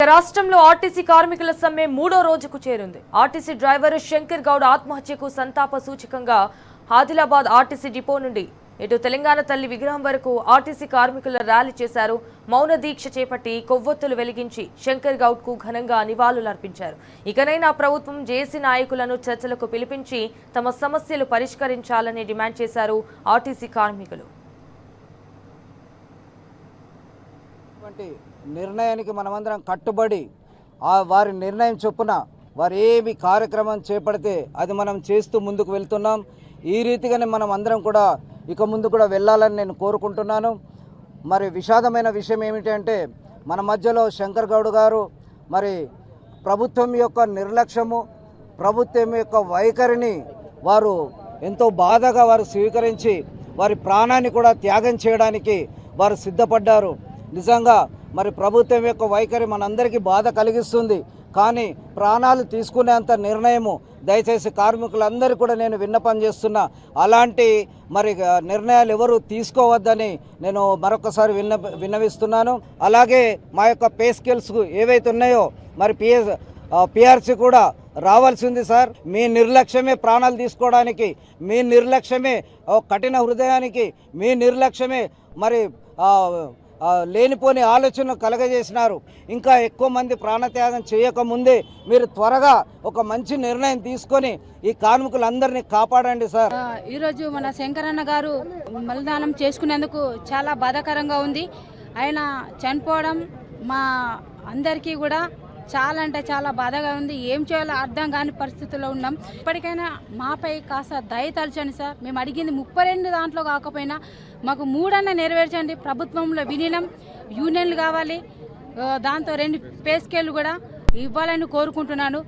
రాష్ట్రంలో ఆర్టీసీ కార్మికుల సమ్మె మూడో రోజుకు చేరింది. ఆర్టీసీ డ్రైవర్ శంకర్ గౌడ్ ఆత్మహత్యకు సంతాప సూచకంగా ఆదిలాబాద్ ఆర్టీసీ డిపో నుండి ఇటు తెలంగాణ తల్లి విగ్రహం వరకు ఆర్టీసీ కార్మికుల ర్యాలీ చేశారు. మౌన దీక్ష చేపట్టి కొవ్వొత్తులు వెలిగించి శంకర్ గౌడ్ కు ఘనంగా నివాళులర్పించారు. ఇకనైనా ప్రభుత్వం జేఏసీ నాయకులను చర్చలకు పిలిపించి తమ సమస్యలు పరిష్కరించాలని డిమాండ్ చేశారు ఆర్టీసీ కార్మికులు. నిర్ణయానికి మనమందరం కట్టుబడి వారి నిర్ణయం చొప్పున వారు ఏమి కార్యక్రమం చేపడితే అది మనం చేస్తూ ముందుకు వెళ్తున్నాం. ఈ రీతిగానే మనం అందరం కూడా ఇక ముందు కూడా వెళ్ళాలని నేను కోరుకుంటున్నాను. మరి విషాదమైన విషయం ఏమిటంటే మన మధ్యలో శంకర్ గౌడ్ గారు మరి ప్రభుత్వం యొక్క నిర్లక్ష్యము, ప్రభుత్వం యొక్క వైఖరిని వారు ఎంతో బాధగా వారు స్వీకరించి వారి ప్రాణాన్ని కూడా త్యాగం చేయడానికి వారు సిద్ధపడ్డారు. నిజంగా మరి ప్రభుత్వం యొక్క వైఖరి మనందరికీ బాధ కలిగిస్తుంది. కానీ ప్రాణాలు తీసుకునేంత నిర్ణయము దయచేసి కార్మికులందరూ కూడా నేను విన్నపం చేస్తున్నా. అలాంటి మరి నిర్ణయాలు ఎవరు తీసుకోవద్దని నేను మరొకసారి విన్నవిస్తున్నాను. అలాగే మా యొక్క పే స్కేల్స్ ఏవైతే ఉన్నాయో మరి పిఆర్సీ కూడా రావాల్సింది సార్. మీ నిర్లక్ష్యమే ప్రాణాలు తీసుకోవడానికి, మీ నిర్లక్ష్యమే కఠిన హృదయానికి, మీ నిర్లక్ష్యమే మరి లేనిపోని ఆలోచన కలగజేసినారు. ఇంకా ఎక్కువ మంది ప్రాణత్యాగం చేయకముందే మీరు త్వరగా ఒక మంచి నిర్ణయం తీసుకొని ఈ కార్మికులందరినీ కాపాడండి సార్. ఈరోజు మన శంకరన్న గారు బలిదానం చేసుకునేందుకు చాలా బాధాకరంగా ఉంది. ఆయన చనిపోవడం మా అందరికీ కూడా చాలా అంటే చాలా బాధగా ఉంది. ఏం చేయాలో అర్థం కాని పరిస్థితుల్లో ఉన్నాం. ఇప్పటికైనా మాపై కాస్త దయ తలచండి సార్. మేము అడిగింది 32 దాంట్లో కాకపోయినా మాకు 3 నెరవేర్చండి. ప్రభుత్వంలో విలీనం యూనియన్లు కావాలి, దాంతో 2 పే స్కేళ్లు కూడా ఇవ్వాలని కోరుకుంటున్నాను.